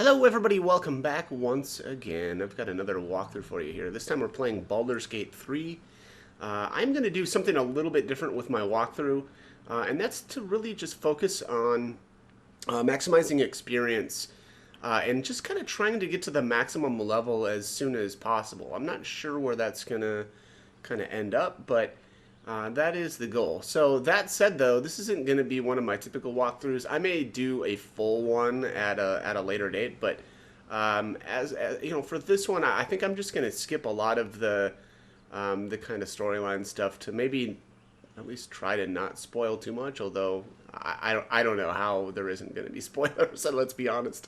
Hello everybody, welcome back once again. I've got another walkthrough for you here. This time we're playing Baldur's Gate 3. I'm going to do something a little bit different with my walkthrough, and that's to really just focus on maximizing experience and just kind of trying to get to the maximum level as soon as possible. I'm not sure where that's going to kind of end up, but that is the goal. So that said, though, this isn't going to be one of my typical walkthroughs. I may do a full one at a later date, but as you know, for this one, I think I'm just going to skip a lot of the kind of storyline stuff to maybe at least try to not spoil too much. Although I don't know how there isn't going to be spoilers. So let's be honest.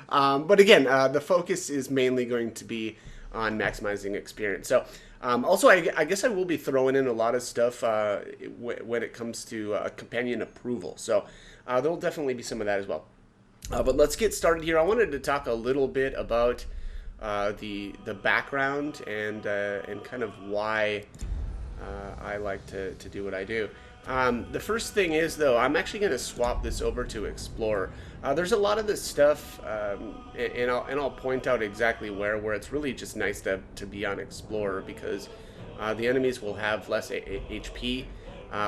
But again, the focus is mainly going to be on maximizing experience. So. Also, I guess I will be throwing in a lot of stuff when it comes to companion approval. So there will definitely be some of that as well. But let's get started here. I wanted to talk a little bit about the background and kind of why I like to do what I do. The first thing is, though, I'm actually going to swap this over to Explorer. There's a lot of this stuff, and I'll point out exactly where it's really just nice to be on Explorer because the enemies will have less HP,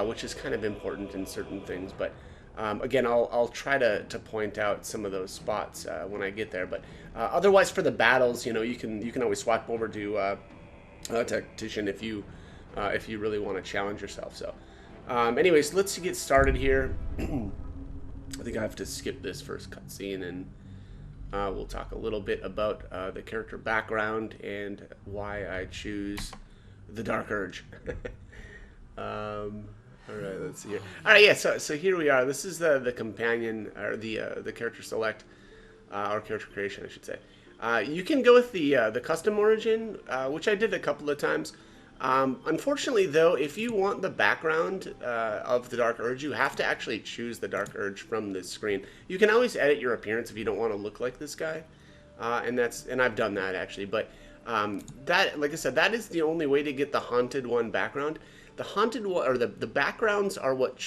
which is kind of important in certain things. But again, I'll try to point out some of those spots when I get there. But otherwise, for the battles, you know, you can always swap over to Tactician if you really want to challenge yourself. So. Anyways, let's get started here. I think I have to skip this first cutscene, and we'll talk a little bit about the character background and why I choose the Dark Urge. All right, let's see here. All right, yeah. So here we are. This is the companion or the character select or character creation, I should say. You can go with the custom origin, which I did a couple of times. Unfortunately, though, if you want the background of the Dark Urge, you have to actually choose the Dark Urge from this screen. You can always edit your appearance if you don't want to look like this guy, and I've done that actually. But that, like I said, that is the only way to get the Haunted One background. The Haunted One, or the backgrounds are what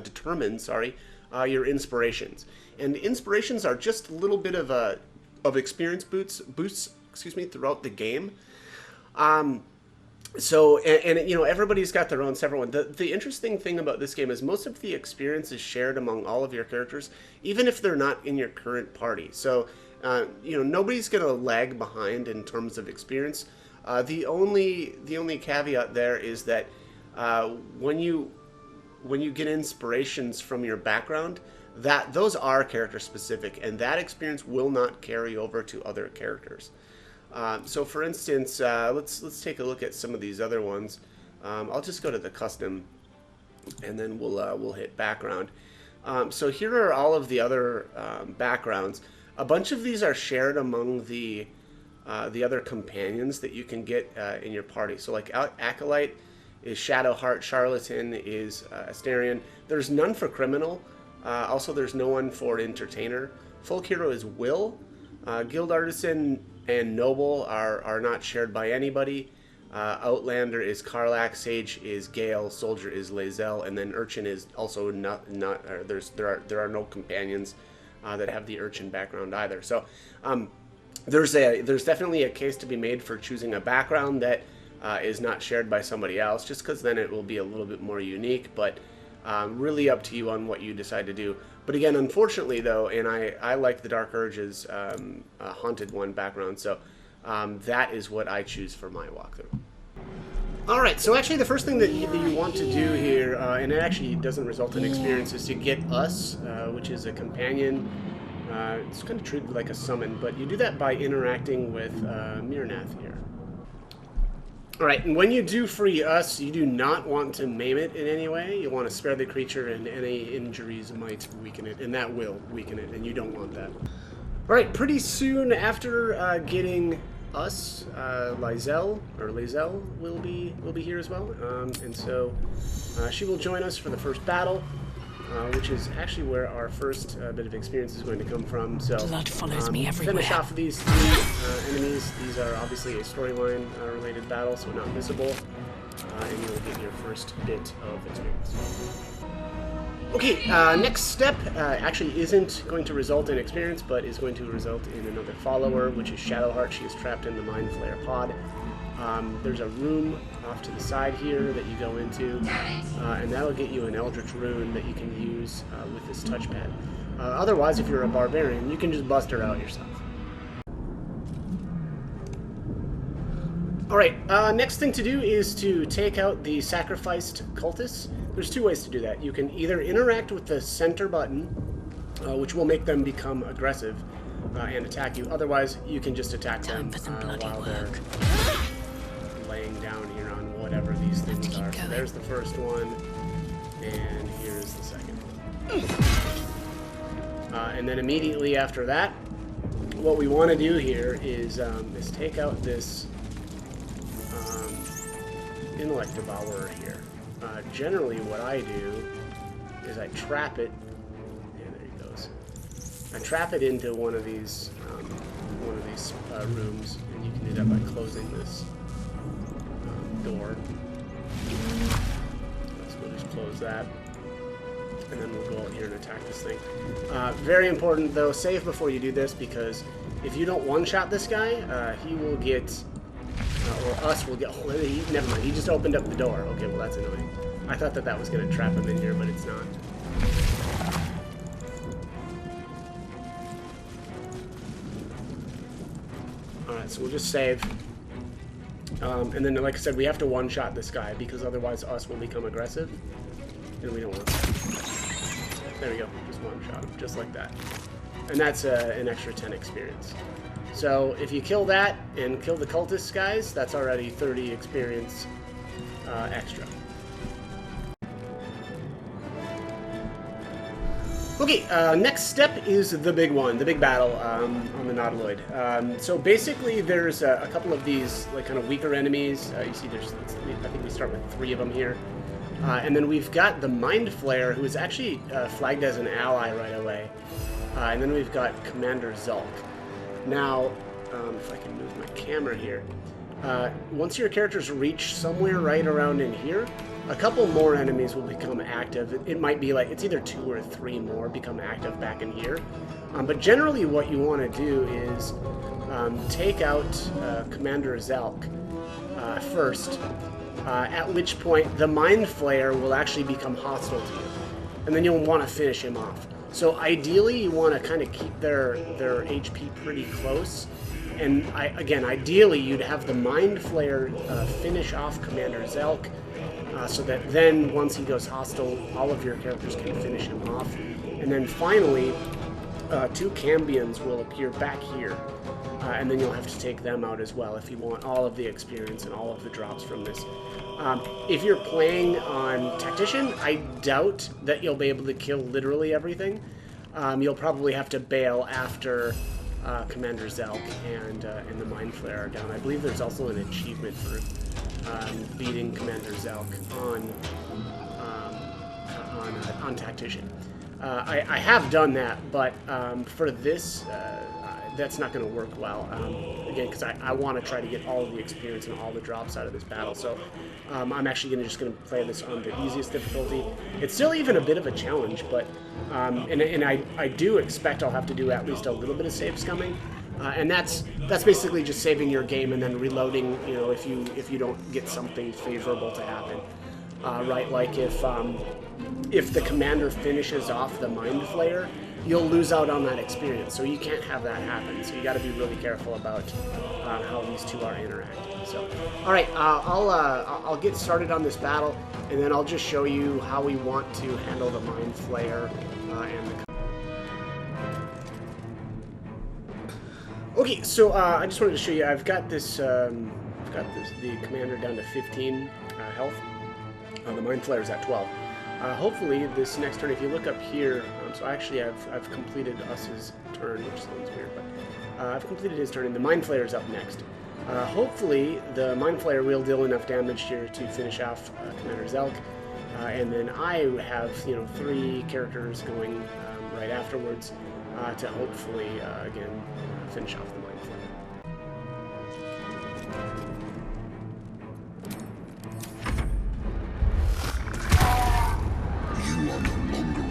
determines, your inspirations. And inspirations are just a little bit of experience boosts, throughout the game. So, and you know, everybody's got their own separate one. The interesting thing about this game is most of the experience is shared among all of your characters, even if they're not in your current party. So, you know, nobody's going to lag behind in terms of experience. The only caveat there is that when you get inspirations from your background, that those are character specific, and that experience will not carry over to other characters. So for instance, let's take a look at some of these other ones. I'll just go to the custom, and then we'll hit background. So here are all of the other backgrounds. A bunch of these are shared among the other companions that you can get in your party. So like Acolyte is Shadowheart, Charlatan is Astarion. There's none for Criminal. Also, there's no one for Entertainer. Folk Hero is Will. Guild Artisan and Noble are not shared by anybody. Outlander is Karlak, Sage is Gale, Soldier is Lae'zel, and then Urchin is also not there are no companions that have the Urchin background either. So there's definitely a case to be made for choosing a background that is not shared by somebody else, just because then it will be a little bit more unique. But really up to you on what you decide to do. But again, unfortunately, though, and I like the Dark Urge's Haunted One background, so that is what I choose for my walkthrough. Alright, so actually the first thing that you want to do here, and it actually doesn't result in experience, is to get Us, which is a companion. It's kind of treated like a summon, but you do that by interacting with Mirnath here. Alright, and when you do free Us, you do not want to maim it in any way. You want to spare the creature, and any injuries might weaken it, and that will weaken it, and you don't want that. Alright, pretty soon after getting Us, Lae'zel will be here as well, and so she will join us for the first battle. Which is actually where our first bit of experience is going to come from. So, blood follows me everywhere. Finish off these three enemies. These are obviously a storyline related battle, so not missable, and you'll get your first bit of experience. Okay, next step actually isn't going to result in experience, but is going to result in another follower, which is Shadowheart. She is trapped in the Mind Flayer pod. There's a room off to the side here that you go into, and that'll get you an Eldritch Rune that you can use with this touchpad. Otherwise, if you're a barbarian, you can just bust her out yourself. Alright, next thing to do is to take out the sacrificed cultists. There's two ways to do that. You can either interact with the center button, which will make them become aggressive and attack you. Otherwise, you can just attack them while they're laying down here on whatever these things are. So there's the first one, and here's the second one. And then immediately after that, what we want to do here is take out this intellect devourer here. Generally, what I do is I trap it, and there he goes. I trap it into one of these rooms, and you can do that by closing this door. So we'll just close that, and then we'll go out here and attack this thing. Very important, though, save before you do this, because if you don't one-shot this guy, he will get. Or us will get. Oh, never mind. He just opened up the door. Okay, well that's annoying. I thought that was going to trap him in here, but it's not. Alright, so we'll just save. And then, like I said, we have to one-shot this guy, because otherwise us will become aggressive. And we don't want that. There we go. Just one-shot him, just like that. And that's an extra 10 experience. So if you kill that and kill the cultist guys, that's already 30 experience extra. Okay, next step is the big one, the big battle on the Nautiloid. So basically there's a couple of these like kind of weaker enemies. You see I think we start with 3 of them here. And then we've got the Mind Flayer, who is actually flagged as an ally right away. And then we've got Commander Zulk. Now, if I can move my camera here, once your characters reach somewhere right around in here, a couple more enemies will become active. It might be like, it's either 2 or 3 more become active back in here. But generally what you want to do is take out Commander Zulk first, at which point the Mind Flayer will actually become hostile to you. And then you'll want to finish him off. So ideally, you want to kind of keep their HP pretty close, and again, ideally, you'd have the Mind Flayer finish off Commander Zulk, so that then once he goes hostile, all of your characters can finish him off, and then finally, 2 Cambions will appear back here, and then you'll have to take them out as well if you want all of the experience and all of the drops from this. If you're playing on Tactician, I doubt that you'll be able to kill literally everything. You'll probably have to bail after Commander Zulk and the Mind Flayer are down. I believe there's also an achievement for beating Commander Zulk on Tactician. I have done that, but for this, that's not going to work well. Again, because I want to try to get all of the experience and all the drops out of this battle. So I'm actually just going to play this on the easiest difficulty. It's still even a bit of a challenge, but and I do expect I'll have to do at least a little bit of save scumming. And that's basically just saving your game and then reloading. You know, if you don't get something favorable to happen, right? Like if the commander finishes off the Mind Flayer, you'll lose out on that experience. So you can't have that happen. So you got to be really careful about how these two are interacting. So, all right, I'll get started on this battle, and then I'll just show you how we want to handle the Mind Flayer and the. Okay, so I just wanted to show you. I've got the commander down to 15 health. The Mind Flayer's at 12. Hopefully, this next turn, if you look up here, so actually I've completed Us's turn, which sounds weird, but I've completed his turn, and the Mind Flayer's up next. Hopefully, the Mind Flayer will deal enough damage here to finish off Commander Zulk, and then I have 3 characters going right afterwards to hopefully again finish off the Mind Flayer. You are no longer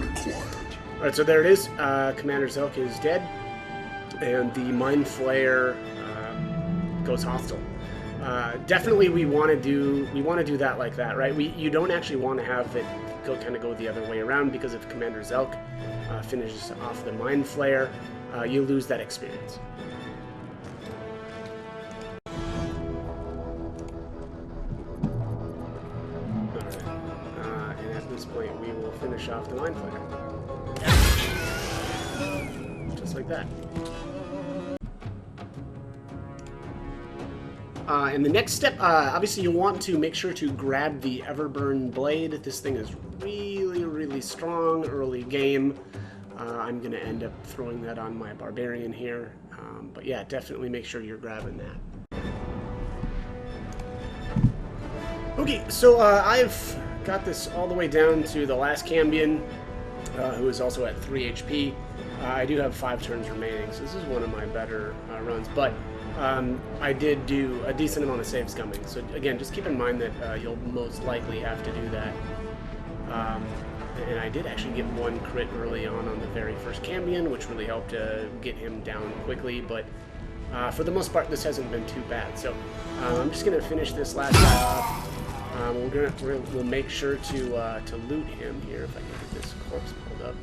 Alright, so there it is. Commander Zelk is dead, and the Mind Flayer goes hostile. Definitely, we want to do that like that, right? You don't actually want to have it go the other way around, because if Commander Zelk finishes off the Mind Flayer, you lose that experience. And at this point, we will finish off the Mind Flayer, just like that. And the next step, obviously you want to make sure to grab the Everburn Blade. This thing is really, really strong early game. I'm going to end up throwing that on my Barbarian here. But yeah, definitely make sure you're grabbing that. Okay, so I've got this all the way down to the last Cambion, who is also at 3 HP. I do have 5 turns remaining, so this is one of my better runs. But I did do a decent amount of save scumming, so again, just keep in mind that you'll most likely have to do that. And I did actually get 1 crit early on the very first Cambion, which really helped get him down quickly, but for the most part, this hasn't been too bad. So I'm just going to finish this last guy off. We'll make sure to loot him here, if I can get this corpse pulled up.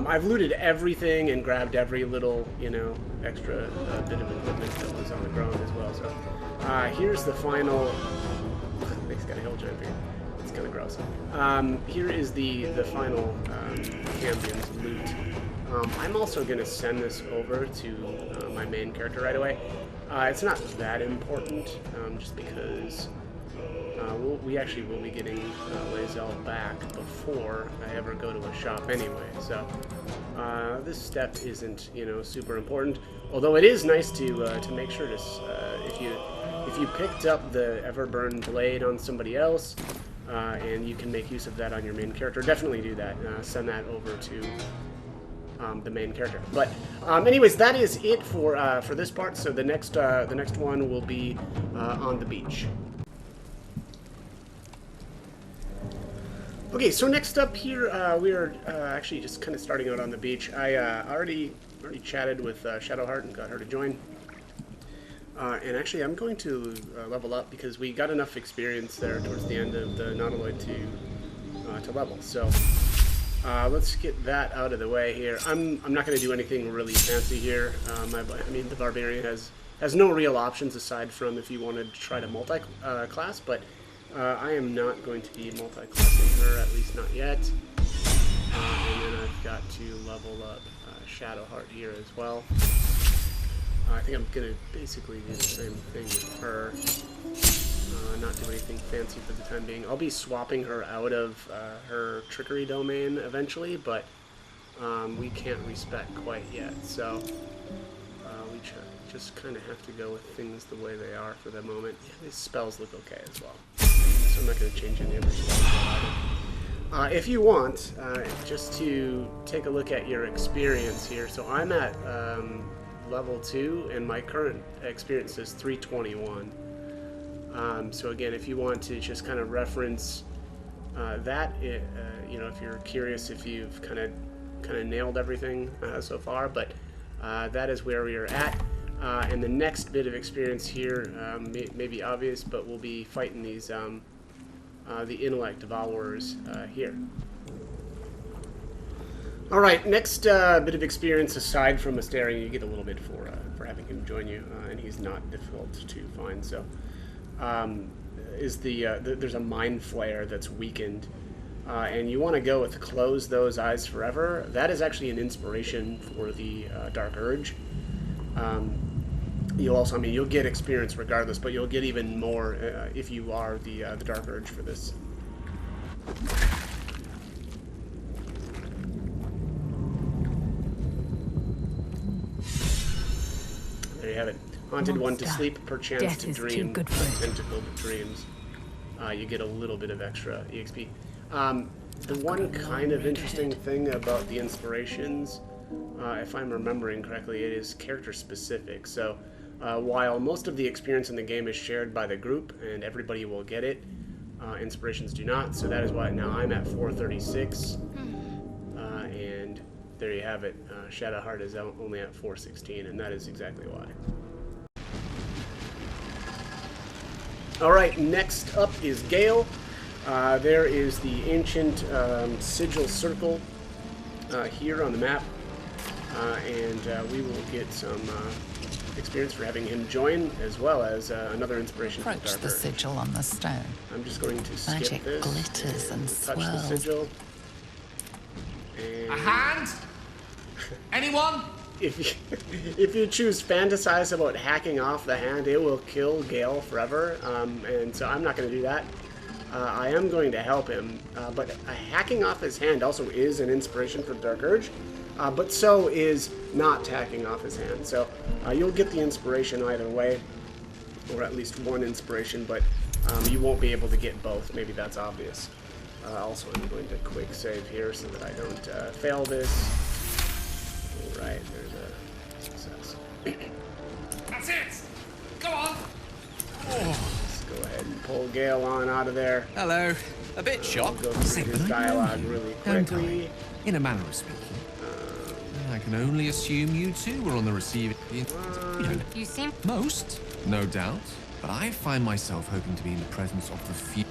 I've looted everything and grabbed every little, extra bit of equipment that was on the ground as well. So here's the final. He's got a hill jump here. It's kind of gross. Here is the final Cambion's loot. I'm also going to send this over to my main character right away. It's not that important, just because we actually will be getting Lae'zel back before I ever go to a shop anyway. So this step isn't, super important. Although it is nice to make sure to if you picked up the Everburn Blade on somebody else, and you can make use of that on your main character, definitely do that. Send that over to the main character. But anyways, that is it for this part. So the next one will be on the beach. Okay, so next up here, we are actually just kind of starting out on the beach. I already chatted with Shadowheart and got her to join. And actually, I'm going to level up because we got enough experience there towards the end of the Nautiloid to level. So let's get that out of the way here. I'm not going to do anything really fancy here. I mean, the Barbarian has no real options aside from if you wanted to try to multi-class, but I am not going to be multi-classing her, at least not yet. And then I've got to level up Shadowheart here as well. I think I'm going to basically do the same thing with her. Not do anything fancy for the time being. I'll be swapping her out of her trickery domain eventually, but we can't respec quite yet. So we just kind of have to go with things the way they are for the moment. Yeah, these spells look okay as well. So I'm not going to change any of her spells. If you want, just to take a look at your experience here. So I'm at level 2, and my current experience is 321. So again, if you want to just kind of reference that, if you're curious if you've kind of nailed everything so far, but that is where we are at. And the next bit of experience here may be obvious, but we'll be fighting these the intellect devourers here. All right, next bit of experience aside from Astarion, you get a little bit for having him join you, and he's not difficult to find. So, there's a Mind Flayer that's weakened, and you want to go with Close Those Eyes Forever. That is actually an inspiration for the Dark Urge. You'll also, you'll get experience regardless, but you'll get even more if you are the Dark Urge for this. There you have it. Haunted one to sleep, perchance to dream, tentacle to dreams. You get a little bit of extra EXP. The one kind of interesting thing about the inspirations, if I'm remembering correctly, it is character specific. So while most of the experience in the game is shared by the group and everybody will get it, inspirations do not. So that is why now I'm at 436. there you have it. Shadowheart is only at 416, and that is exactly why. Alright, next up is Gale. There is the ancient sigil circle here on the map, and we will get some experience for having him join, as well as another inspiration from Approach Dark the Earth. sigil on the stone. I'm just going to skip Magic this. glitters and touch the swirls. sigil. And A hand? Anyone? if you choose fantasize about hacking off the hand, it will kill Gale forever, and so I'm not going to do that. I am going to help him, but hacking off his hand also is an inspiration for Dark Urge, but so is not hacking off his hand. So you'll get the inspiration either way, or at least one inspiration, but you won't be able to get both. Maybe that's obvious. Also, I'm going to quick save here so that I don't fail this. Alright, there's a success. That's it! Go on! Let's go ahead and pull Gale on out of there. Hello. A bit We'll shocked. go through his dialogue really quickly. In a manner of speaking. I can only assume you two were on the receiving end. You seem... Most, no doubt. But I find myself hoping to be in the presence of the few.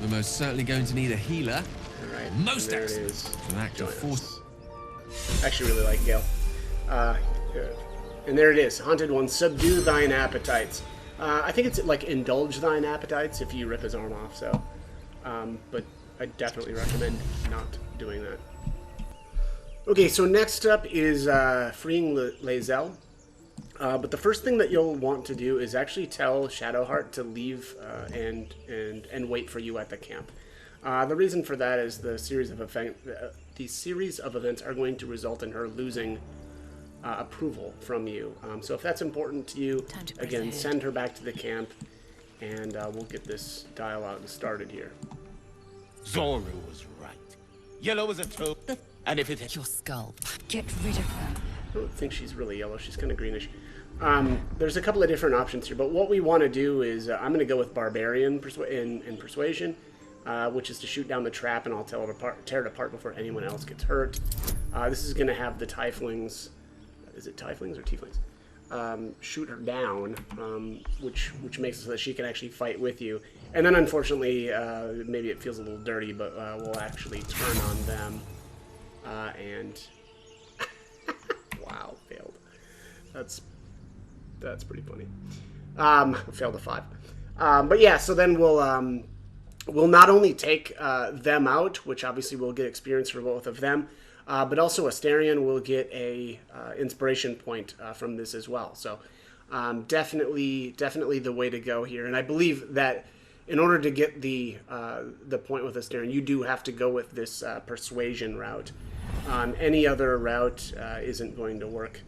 We're most certainly going to need a healer. Alright, Most there it excellent. is. An act of Join force. us. I actually really like Gale. Good. And there it is. Haunted One, subdue thine appetites. I think it's like indulge thine appetites if you rip his arm off, so. But I definitely recommend not doing that. Okay, so next up is freeing Lae'zel. But the first thing that you'll want to do is actually tell Shadowheart to leave and wait for you at the camp. The reason for that is the series of events are going to result in her losing approval from you. So if that's important to you, again, send her back to the camp, and we'll get this dialogue started here. Zora was right. Yellow is a toad, and if it... Your skull. Get rid of them. I don't think she's really yellow. She's kind of greenish. There's a couple of different options here, but what we want to do is I'm going to go with Barbarian in Persuasion, which is to shoot down the trap, and I'll tear it apart before anyone else gets hurt. This is going to have the Tieflings... Is it Tieflings or Tieflings? Shoot her down, which makes it so that she can actually fight with you. And then, unfortunately, maybe it feels a little dirty, but we'll actually turn on them. And... Wow, failed. That's pretty funny. Failed a 5. But yeah, so then we'll not only take them out, which obviously we'll get experience for both of them, but also Astarion will get a inspiration point from this as well. So definitely the way to go here. And I believe that in order to get the point with Astarion, you do have to go with this persuasion route. Any other route isn't going to work.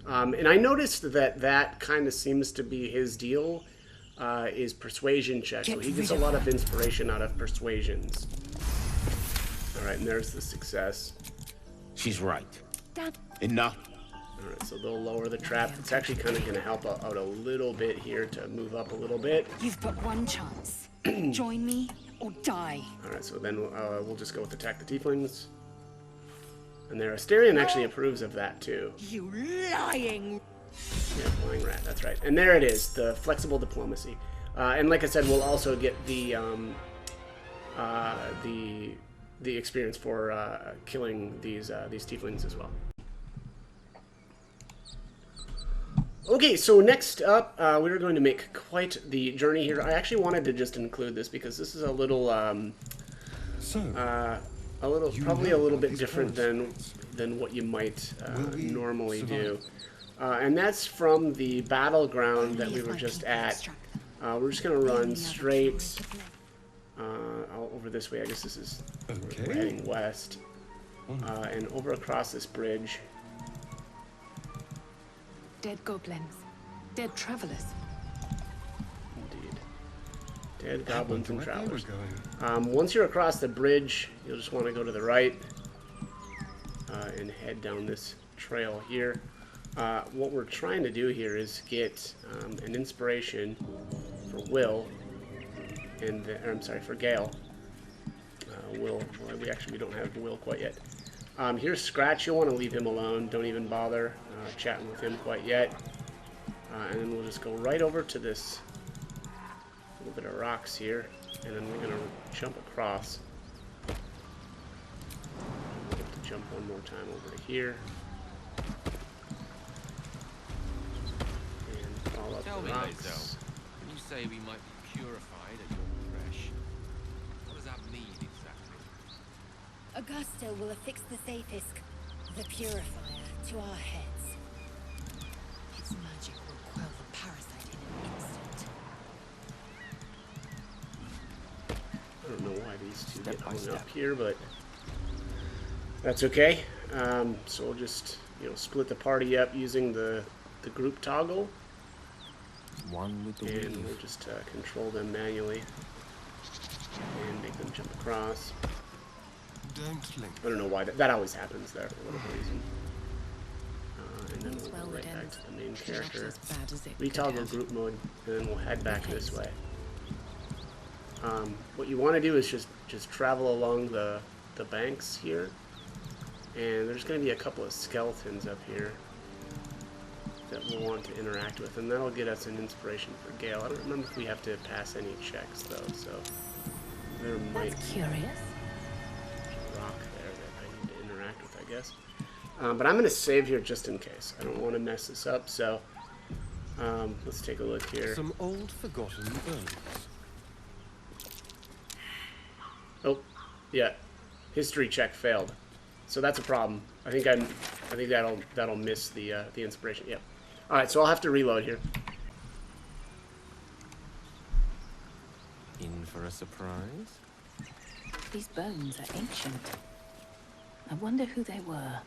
And I noticed that kind of seems to be his deal, is persuasion checks. So he gets a lot of inspiration out of persuasions. Alright, and there's the success. She's right. Dad. Enough. Alright, so they'll lower the trap. It's actually kind of going to help out a little bit here to move up a little bit. You've but one chance. Join me or die. Alright, so then we'll just go with attack the Tieflings. And there, Astarion actually approves of that too. You lying. Yeah, flying rat, that's right. And there it is, the flexible diplomacy. And like I said, we'll also get the experience for killing these Tieflings as well. Okay, so next up, we're going to make quite the journey here. I actually wanted to just include this because this is a little, probably a little bit different than what you might normally do. And that's from the battleground that we were just at. We're just going to run straight over this way. I guess this is, we're heading west. And over across this bridge. Dead goblins. Dead travelers. Indeed. Dead goblins and travelers. Once you're across the bridge, you'll just want to go to the right and head down this trail here. What we're trying to do here is get an inspiration for Will, and for Gale. We don't have Will quite yet. Here's Scratch. You'll want to leave him alone. Don't even bother chatting with him quite yet. And then we'll just go right over to this little bit of rocks here, and then we're going to jump across. We'll have to jump one more time over to here. And fall up Tell the me, rocks. Lae'zel, when you say we might be purified at your creche, what does that mean exactly? Augusto will affix the Saphisk, the purifier, to our heads. Its magic will quell the parasite in an instant. I don't know why these two get hung up here, but that's okay. So we'll just, split the party up using the group toggle, One with the and weave. we'll just control them manually and make them jump across. I don't know why that always happens there for whatever reason. And then we'll go right back to the main character. Retoggle group mode, and then we'll head back this way. What you want to do is just travel along the banks here, and there's going to be a couple of skeletons up here that we'll want to interact with, and that'll get us an inspiration for Gale. I don't remember if we have to pass any checks though, so there might That's curious. be a rock there that I need to interact with, I guess. But I'm going to save here just in case. I don't want to mess this up, so let's take a look here. Some old forgotten bones. Oh, yeah, history check failed, so that's a problem. I think that'll miss the inspiration. Yep. All right, so I'll have to reload here. In for a surprise? These bones are ancient. I wonder who they were.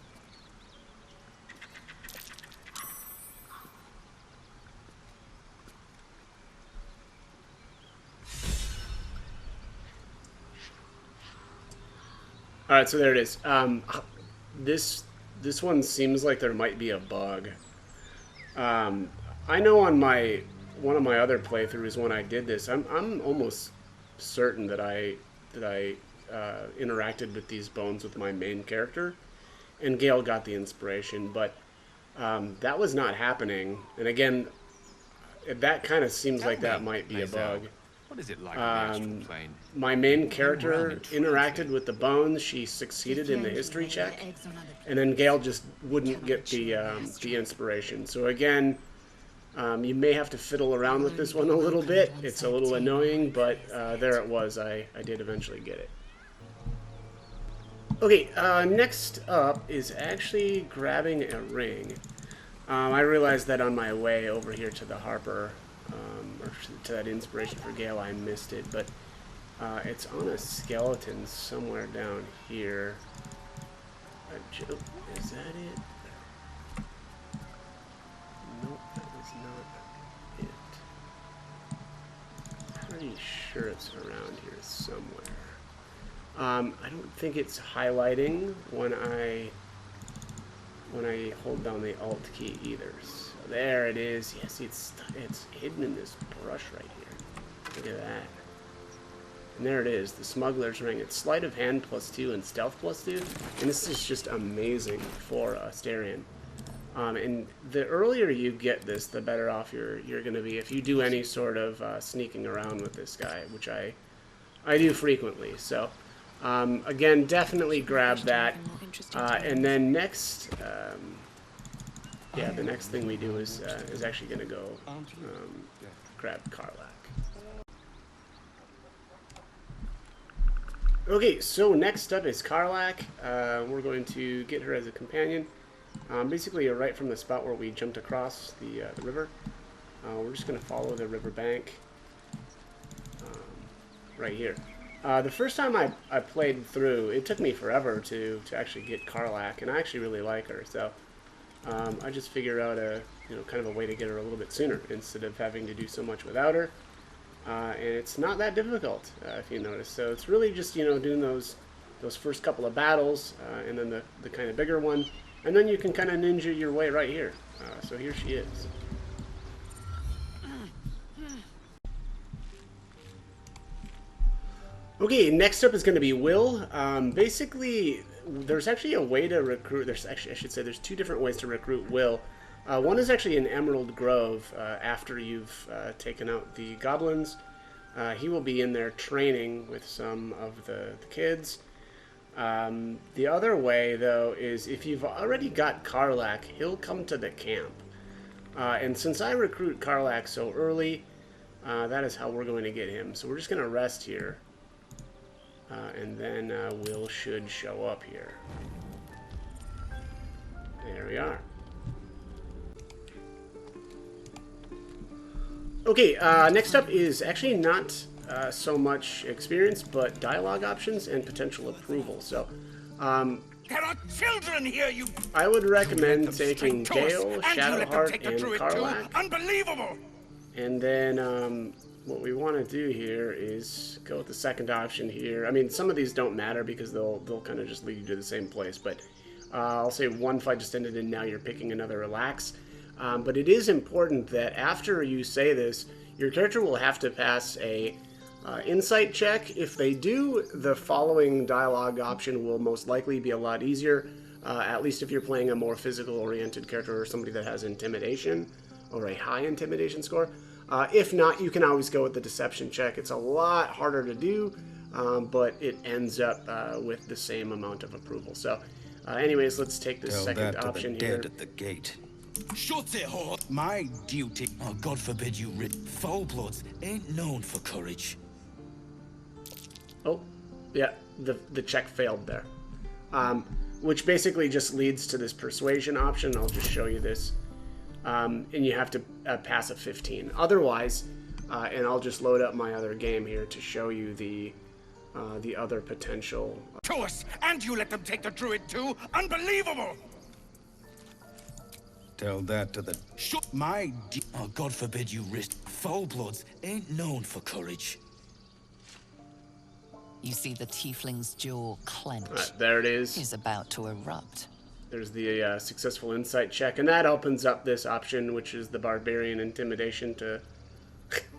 All right, so there it is. This one seems like there might be a bug. I know on one of my other playthroughs when I did this, I'm almost certain that I interacted with these bones with my main character, and Gale got the inspiration, but that was not happening. And again, that kind of seems like that might be a bug. What is it like on the astral plane? My main character interacted with the bones. She succeeded in the history check, and then Gale just wouldn't get the inspiration. So again, you may have to fiddle around with this one a little bit. It's a little annoying, but there it was. I did eventually get it. Okay, next up is actually grabbing a ring. I realized that on my way over here to the Harper, or to that inspiration for Gale, I missed it, but it's on a skeleton somewhere down here. Is that it? Nope, that was not it. Pretty sure it's around here somewhere. I don't think it's highlighting when I hold down the Alt key either. So there it is. Yes, it's hidden in this brush right here. Look at that. And there it is, the Smuggler's Ring. It's Sleight of Hand +2 and Stealth +2, and this is just amazing for Astarion. And the earlier you get this, the better off you're going to be if you do any sort of sneaking around with this guy, which I do frequently. So again, definitely grab that. And then next, yeah, the next thing we do is actually going to go grab Karlach. Okay, so next up is Karlach. We're going to get her as a companion. Basically, right from the spot where we jumped across the river. We're just going to follow the river bank right here. The first time I played through, it took me forever to actually get Karlach, and I actually really like her. So I just figured out kind of a way to get her a little bit sooner instead of having to do so much without her. And it's not that difficult, if you notice. So it's really just doing those first couple of battles, and then the kind of bigger one, and then you can kind of ninja your way right here. So here she is. Okay, next up is going to be Will. Basically, there's actually a way to recruit. There's actually, I should say, there's two different ways to recruit Will. One is actually in Emerald Grove after you've taken out the goblins. He will be in there training with some of the kids. The other way, though, is if you've already got Karlach, he'll come to the camp. And since I recruit Karlach so early, that is how we're going to get him. So we're just going to rest here. And then Will should show up here. There we are. Okay, next up is actually not so much experience, but dialogue options and potential approval. So, There are children here, you... I would recommend taking Gale, Shadowheart, and Karlach. Unbelievable! And then what we want to do here is go with the second option here. I mean, some of these don't matter because they'll kind of just lead you to the same place. But I'll say one fight just ended and now you're picking another relax. But it is important that after you say this, your character will have to pass a insight check. If they do, the following dialogue option will most likely be a lot easier, at least if you're playing a more physical-oriented character or somebody that has intimidation or a high intimidation score. If not, you can always go with the deception check. It's a lot harder to do, but it ends up with the same amount of approval. So, anyways, let's take the second option here. Dead at the gate. Shut it, whore! My duty. Oh, God forbid you rip. Foul-bloods ain't known for courage. Oh, yeah, the check failed there. Which basically just leads to this persuasion option. I'll just show you this. And you have to pass a 15. Otherwise, and I'll just load up my other game here to show you the other potential. To us, and you let them take the druid too? Unbelievable! Tell that to the... Shut my... Oh, God forbid you risk. Foul-bloods ain't known for courage. You see the tiefling's jaw clench. There it is. He's about to erupt. There's the successful insight check, and that opens up this option, which is the barbarian intimidation, to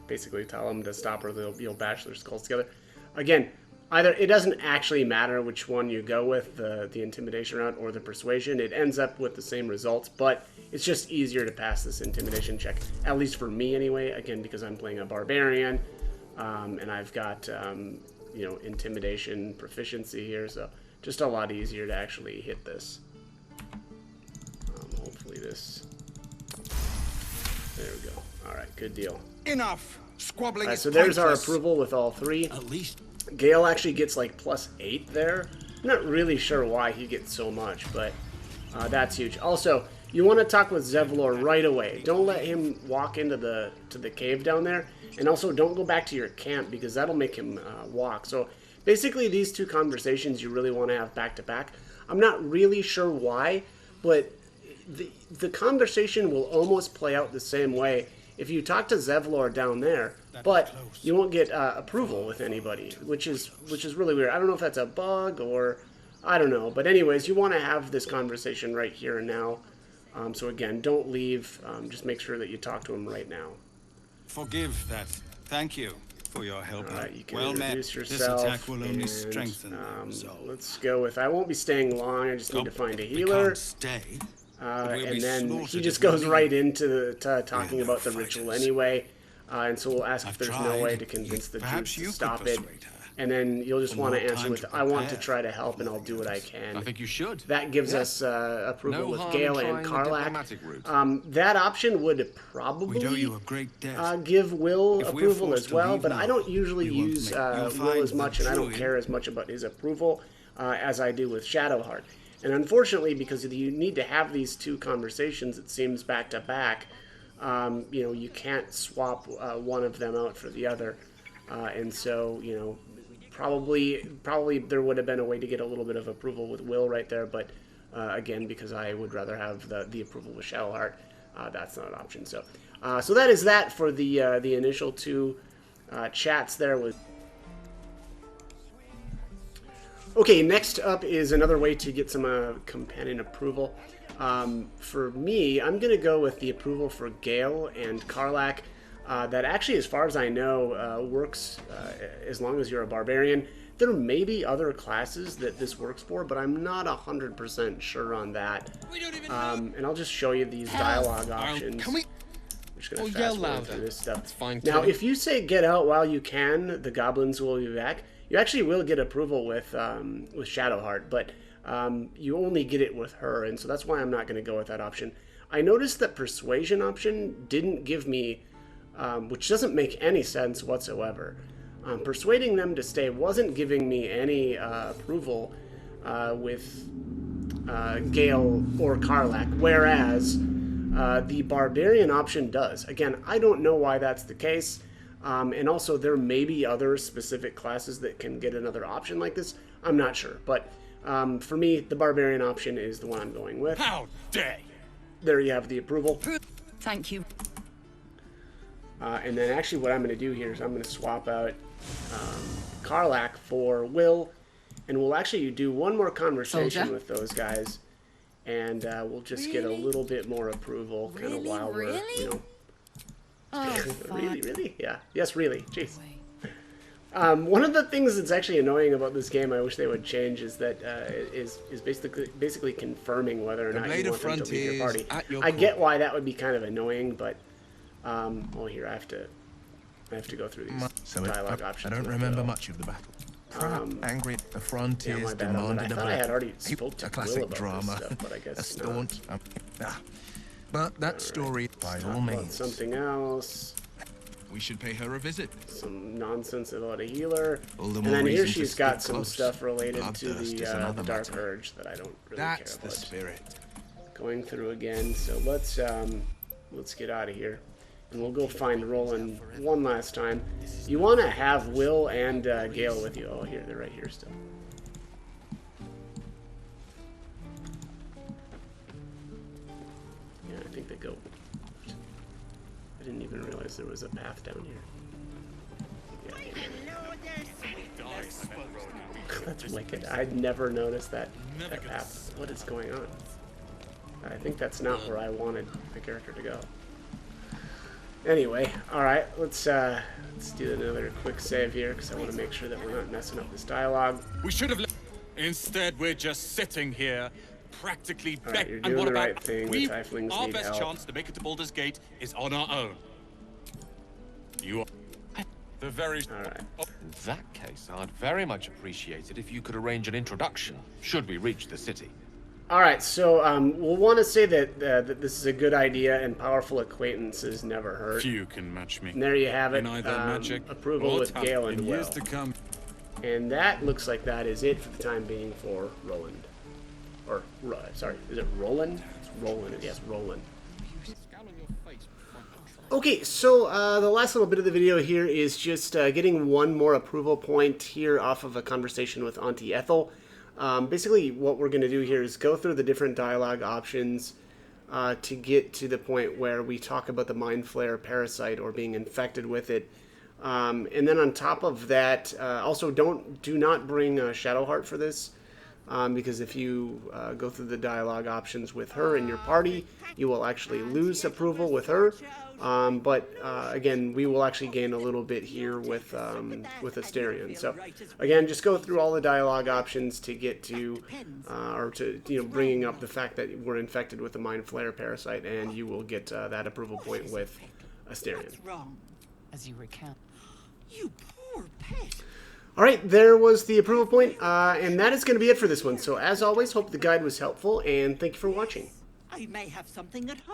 basically tell them to stop or you'll bash their skulls together. Again, either it doesn't actually matter which one you go with, the intimidation route or the persuasion. It ends up with the same results, but it's just easier to pass this intimidation check, at least for me anyway. Again, because I'm playing a barbarian, and I've got you know, intimidation proficiency here, so just a lot easier to actually hit this. Hopefully this. There we go. All right, good deal. Enough! Squabbling is So there's our pointless. approval with all three. At least... Gale actually gets like +8 there. I'm not really sure why he gets so much, but that's huge. Also, you want to talk with Zevlor right away. Don't let him walk into the cave down there. And also, don't go back to your camp because that'll make him walk. So basically, these two conversations you really want to have back to back. I'm not really sure why, but the conversation will almost play out the same way if you talk to Zevlor down there, but you won't get approval with anybody, which is really weird. I don't know if that's a bug or I don't know, but anyways, you want to have this conversation right here and now. So again, don't leave. Just make sure that you talk to him right now. Forgive that. Thank you for your help. All right, you can well introduce met. yourself. This attack will only and, strengthen the resolve. let's go with. I won't be staying long. I just need to find a We healer. can't stay. We'll And be then he slaughtered just if we goes leave. right into talking We're about the fighters. ritual anyway. And so we'll ask if I've there's no tried. way to convince the Perhaps troops you to could stop it. persuade her. And then you'll just For want to more answer time with, to I want to prepare. try to help and I'll do what I can. I think you should. That gives us approval No with harm Gale in and trying the Karlach. diplomatic route. That option would We owe probably you a great debt. give Will If we're approval forced as to well, leave but now, I don't usually we won't use make- you'll Will find as the much, and I don't druid- care as much about his approval as I do with Shadowheart. And unfortunately, because you need to have these two conversations, it seems back to back, you know, you can't swap one of them out for the other. And so, you know, probably there would have been a way to get a little bit of approval with Will right there, but again, because I would rather have the approval with Shadowheart, that's not an option. So, so that is that for the initial two chats there with. Okay, next up is another way to get some companion approval. For me, I'm going to go with the approval for Gale and Karlach. That actually, as far as I know, works as long as you're a barbarian. There may be other classes that this works for, but I'm not 100% sure on that. And I'll just show you these dialogue options. Can we? I'm just gonna Oh, fast yell forward louder. through this stuff. That's fine, Now, too. if you say "get out while you can," the goblins will be back. You actually will get approval with Shadowheart, but you only get it with her, and so that's why I'm not going to go with that option. I noticed that persuasion option didn't give me, which doesn't make any sense whatsoever. Persuading them to stay wasn't giving me any approval with Gale or Karlach, whereas the Barbarian option does. Again, I don't know why that's the case, and also there may be other specific classes that can get another option like this. I'm not sure, but for me, the Barbarian option is the one I'm going with. How dare you? There you have the approval. Thank you. And then actually what I'm going to do here is I'm going to swap out Karlach for Will, and we'll actually do one more conversation Soldier. with those guys, and we'll just get a little bit more approval kind of while we're, you know... Really? Yeah. Yes, really. Jeez. One of the things that's actually annoying about this game, I wish they would change, is that is basically confirming whether or not Blade you of want them to leave your party. Frontiers at your I get call. why that would be kind of annoying, but oh, here I have to go through these dialogue options. I don't with remember Will. much of the battle. Angry, the Yeah, frontiers my bad. demanded I thought I had already spoke to a Will classic about drama, this stuff, but I guess a staunch. not. But that story, by all About means, something else. We should pay her a visit. Some nonsense about a healer. All the And more then here reason to she's got stick some close. stuff related to Bloodthirst is the another Dark matter. Urge that I don't really That's care the about. spirit. Going through again, so let's get out of here. And we'll go find Roland one last time. You want to have Will and Gale with you. Oh, here, they're right here still. Yeah, I think they go. I didn't even realize there was a path down here. Yeah, that's wicked. I'd never noticed that path. What is going on? I think that's not where I wanted the character to go. Anyway, alright, let's do another quick save here, because I want to make sure that we're not messing up this dialogue. We should have. Instead, we're just sitting here, practically Alright, begging. you're And doing what the about right thing. The we? tieflings Our need best help. chance to make it to Baldur's Gate is on our own. You are the very. Alright. In that case, I'd very much appreciate it if you could arrange an introduction, should we reach the city. Alright, so we'll want to say that, that this is a good idea, and powerful acquaintances never hurt. Few can match me. And there you have it. In either magic approval or with talent. Gale and In Will. years to come. And that looks like that is it for the time being for Roland. Or, sorry, is it Roland? It's Roland, yes, Roland. Okay, so the last little bit of the video here is just getting one more approval point here off of a conversation with Auntie Ethel. Basically, what we're going to do here is go through the different dialogue options to get to the point where we talk about the Mind Flare parasite or being infected with it. And then on top of that, also do not bring Shadowheart for this, because if you go through the dialogue options with her in your party, you will actually lose approval with her. But again, we will actually gain a little bit here with Asterion. So again, just go through all the dialogue options to get to, or to, you know, bringing up the fact that we're infected with the Mind Flare parasite, and you will get that approval point with Asterion. As you recount. You poor pet. All right, there was the approval point, and that is going to be it for this one. So as always, hope the guide was helpful, and thank you for watching. I may have something at home.